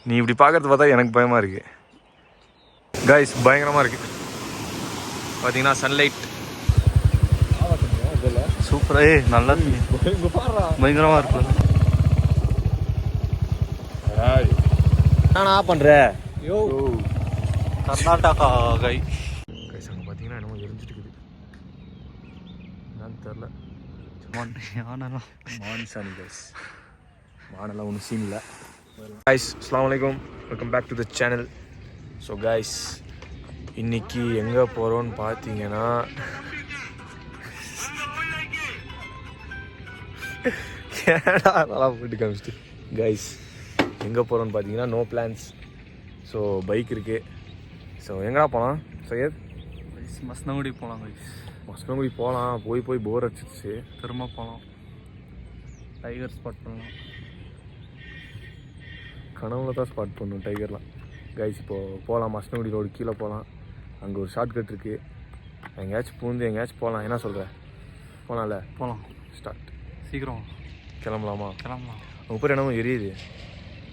நீ இப்படி பார்க்கறது பார்த்தா எனக்கு பயமாக இருக்குது கைஸ். பயங்கரமாக இருக்குது பார்த்தீங்கன்னா சன்லைட் சூப்பராக நல்லா பயங்கரமாக இருக்கும். நான் பண்ணுற யோ கர்நாடகா கை கைஸ். அங்கே பார்த்தீங்கன்னா என்னமோ எரிஞ்சிட்டு இருக்குது என்னன்னு தெரில. மான்சானி கைஸ். மானெல்லாம் ஒன்றும் சீன் இல்லை கைஸ். அஸ்ஸலாமு அலைக்கும், welcome back to the channel. So guys, இன்னைக்கு எங்கே போகிறோன்னு பார்த்தீங்கன்னா கேடா நல்லா போயிட்டு காமிச்சிட்டு கைஸ் எங்கே போகிறோன்னு பார்த்தீங்கன்னா நோ பிளான்ஸ். ஸோ பைக் இருக்குது. ஸோ எங்கடா போகலாம் சையத்? மஸ்னகுடி போகலாம் கைஸ். மஸ்னகுடி போகலாம். போய் போர் அடிச்சிச்சு. திரும்ப போகலாம். டைகர் ஸ்பாட் பண்ணலாம். கனவுல தான் ஸ்பாட் பண்ணணும் டைகர்லாம் கைஸ். இப்போது போகலாம். மஸ்னகுடி ரோடு கீழே போகலாம். அங்கே ஒரு ஷார்ட் கட் இருக்குது. எங்கேயாச்சும் பூந்து எங்கேயாச்சும் போகலாம். என்ன சொல்கிற? போகலாம்ல? போகலாம். ஸ்டார்ட். சீக்கிரம் கிளம்பலாமா? கிளம்பலாம். உங்கள் பேர் என்னமோ எரியுது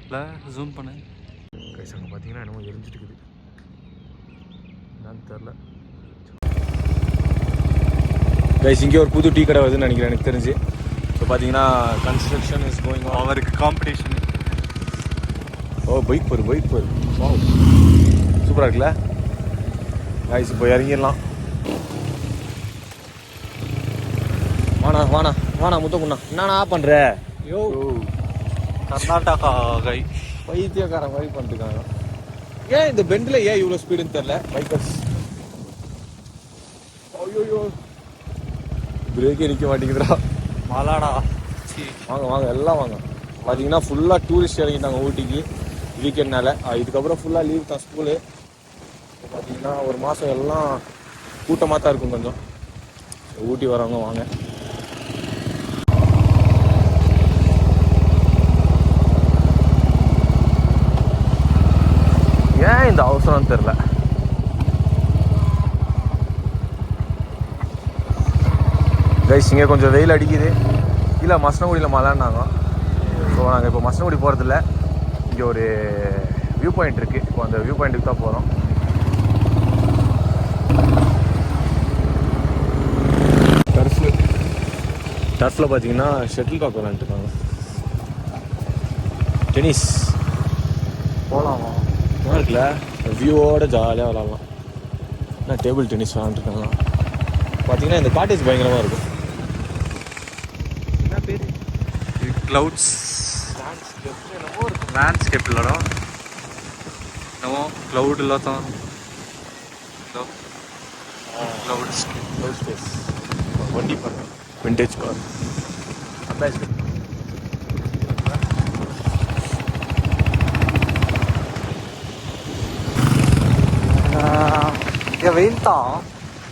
இல்லை, ஜூம் பண்ணு கைஸ். அங்கே பார்த்தீங்கன்னா என்னமோ எரிஞ்சிட்டு இருக்குது. என்னன்னு தெரில கைஸ். இங்கே ஒரு புது டீ கடை வருதுன்னு நினைக்கிறேன் எனக்கு தெரிஞ்சு. ஸோ பார்த்தீங்கன்னா கன்ஸ்ட்ரக்ஷன் இஸ் கோயிங் ஆன். அவருக்கு காம்படிஷன். ஓ பைக் போரு சூப்பராக இருக்குல்ல கைஸ். இப்போ இறங்கிடலாம். வாணா முத்தக்குண்ணா என்னண்ணா பண்ணுற? யோ கர்நாடகா கை பைத்தியக்காரன் மாதிரி பண்ணிருக்காங்க. ஏன் இந்த பெண்டில் ஏன் இவ்வளோ ஸ்பீடுன்னு தெரில பைக்கர்ஸ். ஐயோ பிரேக்கே நிற்க மாட்டேங்குதுடா. மாலாடா. வாங்க எல்லாம் வாங்க. பார்த்தீங்கன்னா ஃபுல்லாக டூரிஸ்ட் இறங்கிட்டாங்க ஊட்டிக்கு வீக்கெண்ட்னால. இதுக்கப்புறம் ஃபுல்லாக லீவ் தான் ஸ்கூலு. பார்த்தீங்கன்னா ஒரு மாதம் எல்லாம் கூட்டமாக தான் இருக்கும் கொஞ்சம். ஊட்டி வரவங்க வாங்க. ஏன் இந்த அவசரம் தெரில. கைஸ் இங்கே கொஞ்சம் வெயில் அடிக்குது. இல்லை மசனகுடியில் மழைன்னாங்க. ஸோ நாங்கள் இப்போ மசனகுடி போகிறதில்ல. இங்கே ஒரு வியூ பாயிண்ட் இருக்குது. இப்போ அந்த வியூ பாயிண்ட்டுக்கு தான் போகிறோம். டர்ஃபில் பார்த்தீங்கன்னா ஷட்டில் காக் விளாண்டுருக்காங்க. டென்னிஸ் போகலாமா? நல்லா இருக்குல்ல, வியூவோட ஜாலியாக விளாட்லாம். ஆனால் டேபிள் டென்னிஸ் விளாண்டுருக்காங்க. பார்த்தீங்கன்னா இந்த காட்டேஜ் பயங்கரமாக இருக்கும். என்ன பேர்? க்ளவுட்ஸ் லேண்ட்ஸ்கேப் இல்லைடா. என்னவோ க்ளவுட் இல்லாதான் க்ளவுட் ஸ்பேஸ். வண்டி பாருங்க, விண்டேஜ் கார். அதான்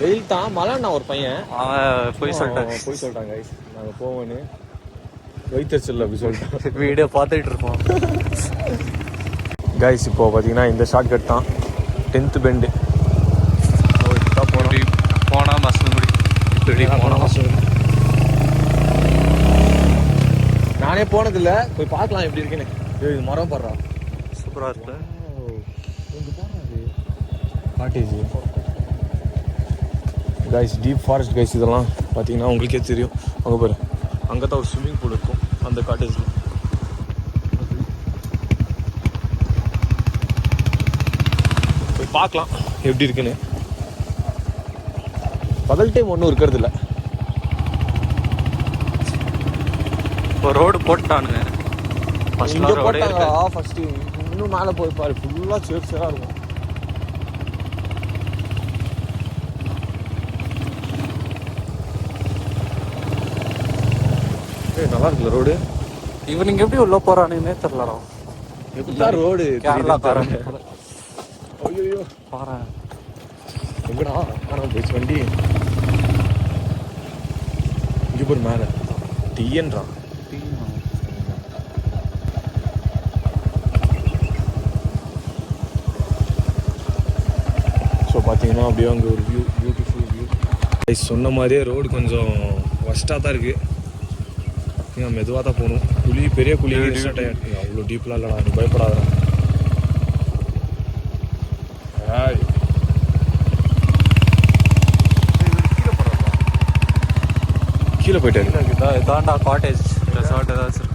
வெயில் தான் மழைண்ணா. ஒரு பையன் அவன் போய் சொல்லிட்டாங்க கைஸ். நாங்கள் போவோன்னு வைத்தறிச்சல் அப்படி சொல்லிட்டோம். வீடியோ பார்த்துட்டு இருப்போம் கைஸ். இப்போது பார்த்தீங்கன்னா இந்த ஷார்ட் கட் தான் 10th பெண்டு போனால் மசனகுடி. இப்படி போனால் மசனகுடி நானே போனதில்லை. போய் பார்க்கலாம் எப்படி இருக்குன்னு. இது மரம் பாடுறா சூப்பராக இருக்குல்ல. Cottage guys. Deep forest guys. இதெல்லாம் பார்த்தீங்கன்னா உங்களுக்கே தெரியும். அங்கே பாரு, அங்கே தான் ஒரு ஸ்விம்மிங் பூல் இருக்கும் அந்த காட்டேஜில். போய் பார்க்கலாம் எப்படி இருக்குன்னு. பகல் டைம் ஒன்றும் இருக்கிறது இல்லை. இப்போ ரோடு போட்டானுங்க. இங்கே போட்டாங்களா ஃபஸ்ட்டு? இன்னும் மேலே போய் பாரு, ஃபுல்லாக சேராக இருக்கும். நல்லா இருக்குல்ல ரோடு. இவனுங்க எப்படி உள்ள போறானுன்னே தெரியலடா. எப்படிதான் ரோடு கேரளாக்காரன். ஐயோ பாரு எங்கடா ஆனால் போயிடுச்சு வண்டி. இங்கே போய் மேலே டீயன்றா. ஸோ பார்த்தீங்கன்னா அப்படியே அங்கே ஒரு வியூ, பியூட்டிஃபுல் வியூ. சொன்ன மாதிரியே ரோடு கொஞ்சம் ஒஸ்ட்டாக தான் இருக்குது. மெதுவாக தான் போகணும். பெரிய குழி ஸ்டார்ட் ஆகிடுங்க. அவ்வளோ டீப்லாம் இல்லைடா, நீ பயப்படாதடா. கீழே போயிட்டாரு. தாண்டா காட்டேஜ் ரெசார்ட் ஏதாச்சும்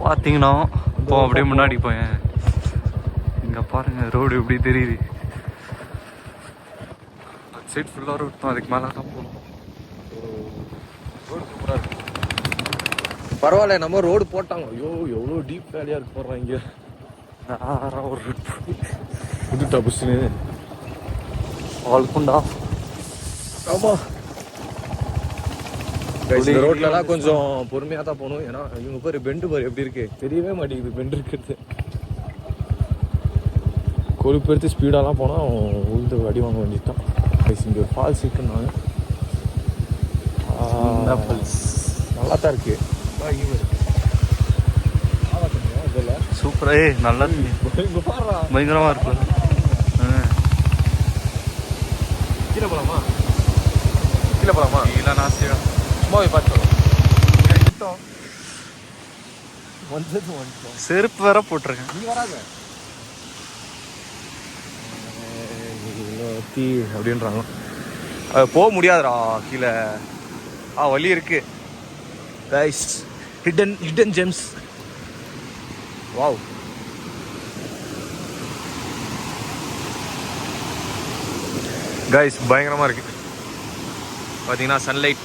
பார்த்தீங்கன்னா இப்போ அப்படியே முன்னாடி போயேன். இங்கே பாருங்க ரோடு எப்படி தெரியுது. சைட் ஃபுல்லாக ரோடு தான், அதுக்கு மேலே தான் போகணும். ரோடு சூப்பராக இருக்கு. பரவாயில்ல, நம்ம ரோடு போட்டாங்க. ஐயோ எவ்வளோ டீப் வேலையாக இருக்கு போடுறாங்க இங்கே. ஒரு புதுட்டா புஷ்னு ஆளுக்குண்டா. ஆமாம், இந்த ரோட்லலாம் கொஞ்சம் பொறுமையாக தான் போகணும். ஏன்னா இவங்க பேர் பெண்டு பாரு எப்படி இருக்கு, தெரியவே மாட்டேங்குது பெண்டு இருக்கிறது. கொழுப்பு எடுத்து ஸ்பீடாலாம் போனால் உழுது அடி வாங்க வேண்டியதான். இங்கே ஒரு ஃபால்ஸ் இருக்குன்னாங்க. நல்லா தான் இருக்கு. சூப்பரே நல்லா பயங்கரமாக இருக்கும். கீழே போகலாமா? கீழே போகலாமா? கீழே நாசியா சும்மா போய் பார்த்தோம். செருப்பு வேற போட்டிருக்கேன். நீ வராங்க தீ அப்படின்றாங்க. அது போக முடியாதுடா கீழே. வழி இருக்கு guys. Hidden gems. Wow, guys பயங்கரமா இருக்கு. பார்த்தீங்கன்னா சன்லைட்.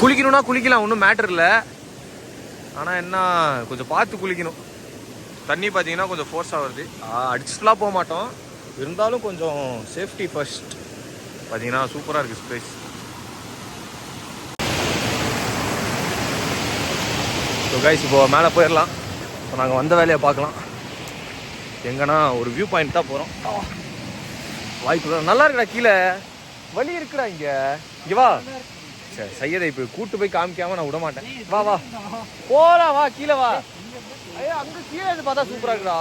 குளிக்கணும்னா குளிக்கலாம், ஒன்றும் மேட்டர் இல்லை. ஆனால் என்ன கொஞ்சம் பார்த்து குளிக்கணும். தண்ணி பார்த்தீங்கன்னா கொஞ்சம் ஃபோர்ஸாக வருது. அடிச்சுட்டுலாம் போக மாட்டோம், இருந்தாலும் கொஞ்சம் சேஃப்டி ஃபர்ஸ்ட். பார்த்தீங்கன்னா சூப்பராக இருக்குது ஸ்பேஸ். ஸோ கைஸ் இப்போ மேலே போயிடலாம். இப்போ நாங்கள் வந்த வேலையை பார்க்கலாம். எங்கன்னா ஒரு வியூ பாயிண்ட் தான் போகிறோம். வாய்க்குள்ள நல்லா இருக்குடா, கீழே வழி இருக்குடா. இங்கே வா. சரி சையதை இப்போ கூட்டு போய் காமிக்காம நான் விட மாட்டேன். வா வா போலாம், வா கீழே வா. ஐயோ அங்கே கீழே இது பார்த்தா சூப்பராக இருக்குடா.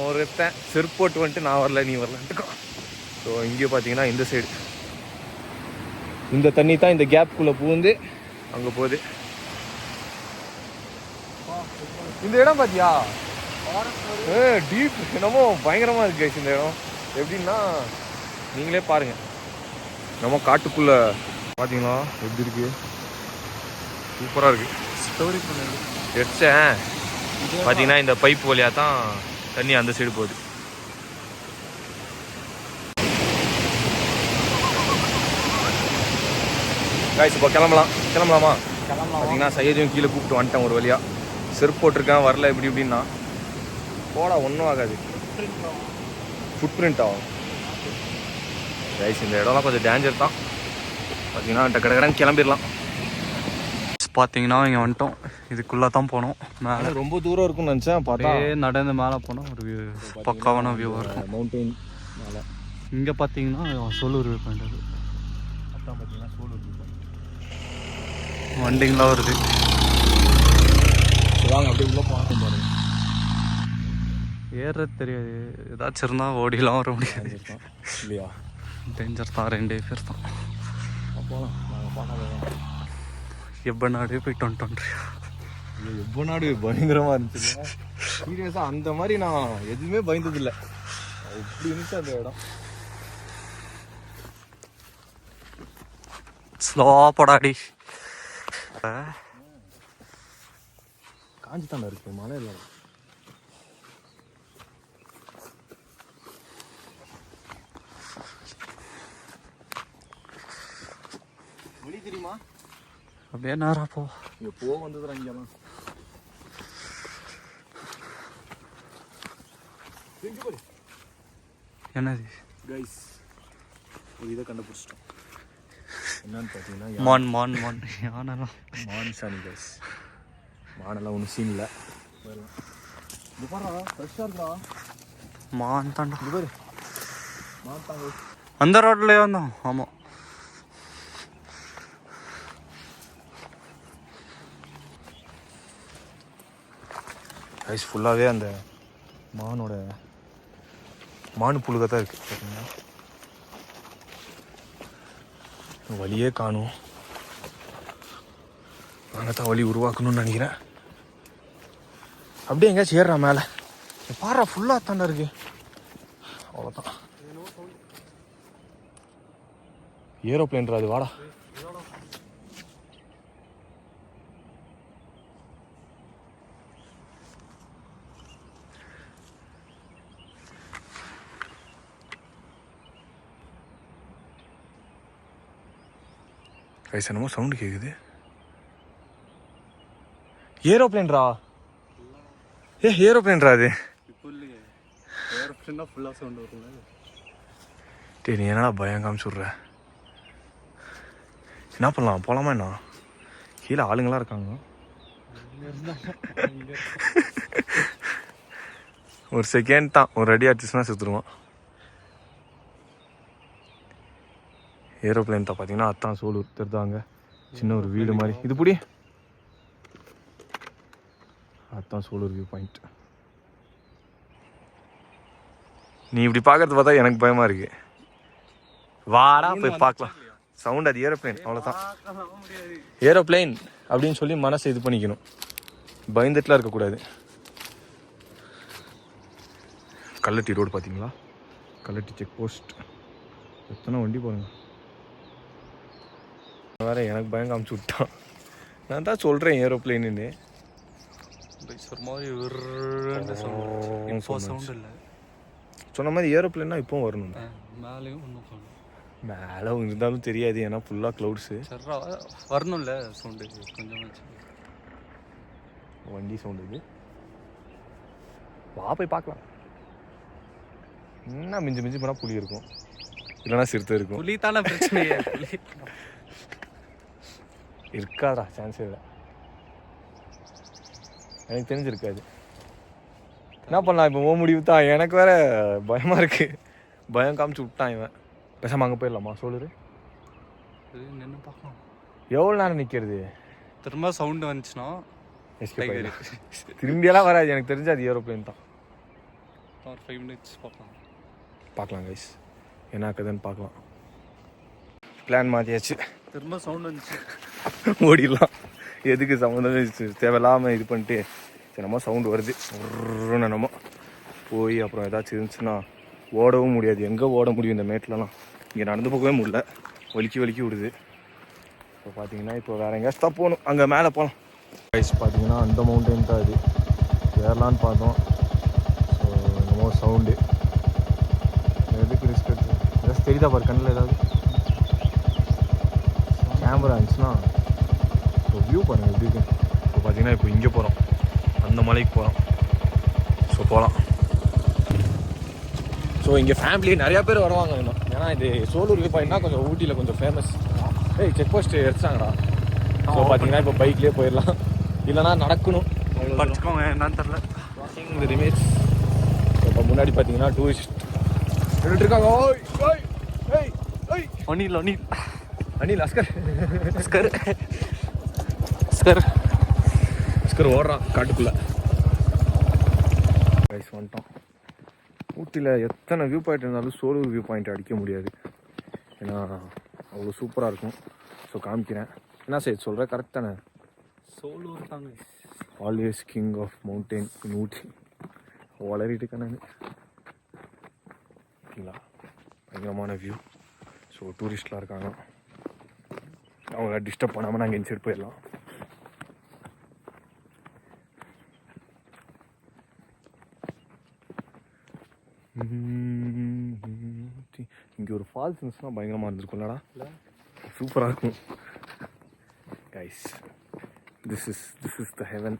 ஒருத்தன் செருப்பு போட்டு வந்துட்டு நான் வரல நீ வரலன்ட்டு. ஸோ இங்கே பார்த்தீங்கன்னா இந்த சைடு இந்த தண்ணி தான் இந்த கேப்புக்குள்ளே பூந்து அங்கே போகுது. இந்த இடம் பார்த்தியா? டீப் என்னமோ பயங்கரமாக இருக்கு கைஸ். இந்த இடம் எப்படின்னா நீங்களே பாருங்க. நம்ம காட்டுக்குள்ளே பார்த்தீங்களா எப்படி இருக்கு, சூப்பராக இருக்கு. ஸ்டோரி பண்ணது எடுத்தேன். பார்த்தீங்கன்னா இந்த பைப் வழியாக தான் தண்ணி அந்த சைடு போகுது. கைஸ் இப்போ கிளம்பலாமா? பார்த்தீங்கன்னா சையதையும் கீழே கூப்பிட்டு வந்துட்டேன் ஒரு வழியாக. செருப்பு போட்டிருக்கேன் வரல எப்படி இப்படின்னா. போடா ஒன்றும் ஆகாது, ஃபுட் பிரிண்ட் ஆகும். கைஸ் இந்த இடம்லாம் கொஞ்சம் டேஞ்சர் தான். பார்த்தீங்கன்னா கடகடன்னு கிளம்பிடலாம். பார்த்தீங்கன்னா இங்கே வந்துட்டோம். இதுக்குள்ளே தான் போனோம். மேலே ரொம்ப தூரம் இருக்கும்னு நினச்சேன். பார்த்தா நடந்து மேலே போனால் ஒரு வியூ, பக்காவான வியூவாக இருக்கும். மவுண்டெயின் மேலே. இங்கே பார்த்தீங்கன்னா சோலூர் வியூ பாயிண்ட். அது அப்புறம் பார்த்தீங்கன்னா சோலூர் வியூ பாயிண்ட். வண்டிங்களாம் வருது. வாங்க அப்படியே உள்ள பார்க்க பாருங்க. ஏறுறது தெரியாது, ஏதாச்சும் இருந்தால் ஓடிலாம் வர முடியாது இல்லையா? டேஞ்சர் தான். 2 பேர் தான் போகலாம். நாங்கள் பார்க்கலாம். எப்போ நாடே போயிட்டு வந்துட்டோன்றியா? எப்போ நாடு பயங்கரமாக இருந்துச்சு. சீரியஸாக அந்த மாதிரி நான் எதுவுமே பயந்ததில்லை. இப்படி இருந்துச்சு அந்த இடம். ஸ்லோ போடாடி. காஞ்சி தானே இருக்கு, மழை இல்லை. வழி தெரியுமா? அப்படியே நேரா போ. எப்போ வந்ததுடா இங்கெல்லாம். என்னது கைஸ் ஒரு இதை கண்டுபிடிச்சிட்டோம். என்னன்னு பார்த்தீங்கன்னா மான் யானெல்லாம் மான் சாணி கைஸ். மானெல்லாம் ஒன்றும் சீன் இல்லை. இது பாருடா ஃப்ரெஷ்ஷாக இருக்கா. மான் தாண்டா. இது பாரு மான் தாங்க. அந்த ரோட்லேயே வந்தோம். ஆமாம். கைஸ் ஃபுல்லாகவே அந்த மானோட மானு புழுக தான் இருக்குது பார்த்தீங்கன்னா. வழியே காணும். நாங்கள் தான் வழி உருவாக்கணும்னு நினைக்கிறேன். அப்படியே எங்கேயாச்சும் ஏறுறா மேலே. பாரு ஃபுல்லாக தாண்டா இருக்கு. அவ்வளோதான். ஏரோப்ளேன்ரா அது. வாடா. கைஸ் என்னமோ சவுண்டு கேட்குது. ஏரோப்ளேன்ரா. ஏரோப்ளேன்ரா அது. டேய் நீ என்னடா பயம் காமிச்சுட்ற? என்ன பண்ணலாம்? போகலாமா என்ன? கீழே ஆளுங்களாம் இருக்காங்க. ஒரு செகண்ட் தான், ஒரு அடி அடிச்சுன்னா சுற்றுருவான். ஏரோப்ளேன் தான் பார்த்தீங்கன்னா அத்தான் சோலூர் தெரிதாங்க. சின்ன ஒரு வீடு மாதிரி இது. புடி அதான் சோலூர் வியூ பாயிண்ட். நீ இப்படி பார்க்கறது பார்த்தா எனக்கு பயமா இருக்கு. வாடா போய் பார்க்கலாம். சவுண்ட் அது ஏரோப்ளேன், அவ்வளோதான். ஏரோப்ளேன் அப்படின்னு சொல்லி மனசை இது பண்ணிக்கணும். பயந்துட்டுலாம் இருக்கக்கூடாது. கல்லட்டி ரோடு பார்த்தீங்களா? Kallatti check post. எத்தனை வண்டி பாருங்க. வேற எனக்கு பயம் காமிச்சு விட்டான். நான் தான் சொல்கிறேன் ஏரோப்ளேன்னு. சொன்ன மாதிரி ஏரோப்ளேன்னா இப்போ வரணும். மேலே இருந்தாலும் தெரியாது, ஏன்னா ஃபுல்லாக க்ளவுட்ஸு. வரணும்ல சவுண்டு கொஞ்சம். வண்டி சவுண்டு இது. வா போய் பார்க்கலாம். என்ன மிஞ்சி மிஞ்சி போனால் புலி இருக்கும், இல்லைன்னா சிறுத்தை இருக்கும். புலி தானே பிரச்சனையே. இருக்காதா? சான்ஸே இல்லை. எனக்கு தெரிஞ்சிருக்காது. என்ன பண்ணலாம் இப்போ? ஓ முடிவு தான். எனக்கு வேற பயமாக இருக்கு. பயம் காமிச்சு விட்டான் இவன். பேசாமல் அங்கே போயிடலாமா? சொல்லுரு. நின்று பார்க்கலாம். எவ்வளோ நேரம் நிற்கிறது? திரும்ப சவுண்டு வந்துச்சுன்னா திரும்பியெல்லாம் வராது. எனக்கு தெரிஞ்சு அது ஏரோப்ளேன் தான். ஒரு 5 minutes பார்க்கலாம். பார்க்கலாம் கைஸ், என்ன ஆக்குதுன்னு பார்க்கலாம். பிளான் மாற்றியாச்சு. திரும்ப சவுண்ட் வந்துச்சு. ஓடிடலாம். எதுக்கு சம்மந்தம் தேவையில்லாமல் இது பண்ணிட்டு. சரி நம்ம சவுண்டு வருது நம்ம போய் அப்புறம் ஏதாச்சும் இருந்துச்சுன்னா ஓடவும் முடியாது. எங்கே ஓட முடியும் இந்த மேட்லலாம்? இங்கே நடந்து போகவே முடியல, வலிக்கி விடுது. இப்போ பார்த்தீங்கன்னா இப்போ வேறு எங்கேயாச்சும் தான் போகணும். அங்கே மேலே போகலாம். கைஸ் பார்த்தீங்கன்னா அந்த மவுண்டன் தான் அது. ஏறலான்னு பார்த்தோம். ஸோ என்னமோ சவுண்டு. எதுக்கு ரிஸ்க் எடுத்து? ஏதாச்சும் தெரியுதா பாரு கண்ணில்? ஏதாவது கேமரா இருந்துச்சுன்னா வியூ பாருங்கள் எப்படி இருக்கு. இப்போ பார்த்தீங்கன்னா இப்போ இங்கே போகிறோம், அந்த மலைக்கு போகிறோம். ஸோ போகலாம். ஸோ இங்கே ஃபேமிலி நிறையா பேர் வருவாங்க இன்னும். ஏன்னா இது சோலூர் வியூ பாயிண்ட்னா கொஞ்சம் ஊட்டியில் கொஞ்சம் ஃபேமஸ். செக் போஸ்ட் எடுத்தாங்கடா. ஸோ பார்த்தீங்கன்னா இப்போ பைக்லேயே போயிடலாம், இல்லைனா நடக்கணும். படிச்சுக்கோங்க என்னன்னு தெரில. வாக்கிங் தி ரிமேஜ். இப்போ முன்னாடி பார்த்தீங்கன்னா டூரிஸ்ட் இருக்காங்க. அனில் அஸ்கர் ஓடுறான் காட்டுக்குள்ளே. கைஸ் வந்துட்டோம். ஊட்டியில் எத்தனை வியூ பாயிண்ட் இருந்தாலும் சோலூர் வியூ பாயிண்ட் அடிக்க முடியாது. ஏன்னா அவ்வளோ சூப்பராக இருக்கும். ஸோ காமிக்கிறேன். என்ன சைட் சொல்கிறேன்? கரெக்ட் தானே? சோலூர் தாங்க. Always king of mountain in Ooty. வளரிட்டு இருக்கேன் ஓகேங்களா? பயங்கரமான வியூ. ஸோ டூரிஸ்ட்லாம் இருக்காங்க, அவங்கள டிஸ்டர்ப் பண்ணாமல் நாங்கள் இன்சைட் போயிடலாம். இங்கே ஒரு ஃபால்ஸ் இருந்துச்சுன்னா பயங்கரமாக இருந்திருக்கும்லடா. சூப்பராக இருக்கும். Guys this is the heaven.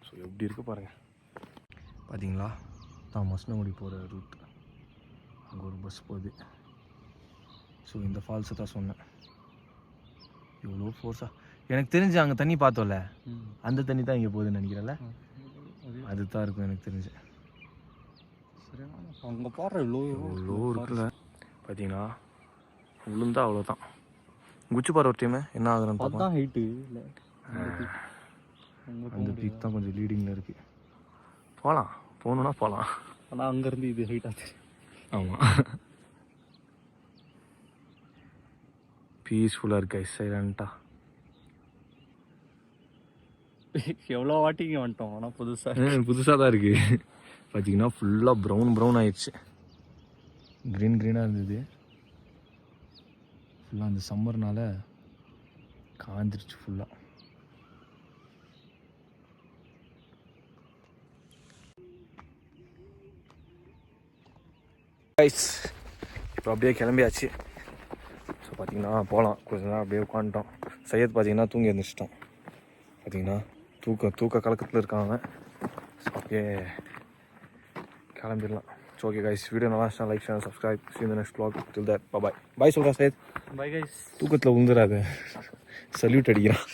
So எப்படி இருக்கு பாருங்கள். பார்த்தீங்களா? தான் மஸ்னகுடி போகிற ரூட். அங்கே ஒரு பஸ் போகுது. ஸோ இந்த ஃபால்ஸை தான் சொன்னேன். எவ்வளோ ஃபோர்ஸாக. எனக்கு தெரிஞ்சு அங்கே தண்ணி பார்த்தோம்ல, அந்த தண்ணி தான் இங்கே போகுதுன்னு நினைக்கிறேன்ல. அதுதான் இருக்கும் எனக்கு தெரிஞ்சு. அங்கே பாரு இவ்வளோ இருக்குல்ல. பார்த்தீங்கன்னா விழுந்தா அவ்வளோதான். குச்சி பாரு ஒரு டைமு என்ன ஆகுதுன்னு பார்த்தா ஹைட்டு. அந்த பீக் தான் கொஞ்சம் லீடிங்கில் இருக்குது. போகலாம், போகணுன்னா போகலாம். ஆனால் அங்கேருந்து இது ஹைட்டாக தெரியும். ஆமாம், பீஸ்ஃபுல்லாக இருக்கு சைலண்ட்டாக. எவ்வளோ வாட்டிங்க வந்துட்டோம், ஆனால் புதுசாக தான் இருக்குது. பார்த்தீங்கன்னா ஃபுல்லாக ப்ரௌன் ஆயிடுச்சு. க்ரீனாக இருந்தது, ஃபுல்லாக அந்த சம்மர்னால காஞ்சிருச்சு ஃபுல்லாக. கைஸ் இப்போ அப்படியே கிளம்பியாச்சு. ஸோ பார்த்தீங்கன்னா போகலாம். கொஞ்ச நேரம் அப்படியே உட்காந்துட்டோம். சையத் பார்த்தீங்கன்னா தூங்கி எழுந்திரிச்சிட்டோம். பார்த்தீங்கன்னா தூக்க கலக்கத்தில் இருக்காங்க. ஸோ அப்படியே கிளம்பிடலாம். ஸோ ஓகே கைஸ், வீடியோ நல்லா இருந்துச்சுன்னா like share subscribe. See you in the next vlog. Till that, bye bye. பாய் சொல்கிறேன் சையத். Bye guys. தூக்கத்தில் விழுந்துடாத, சல்யூட் அடிக்கிறான்.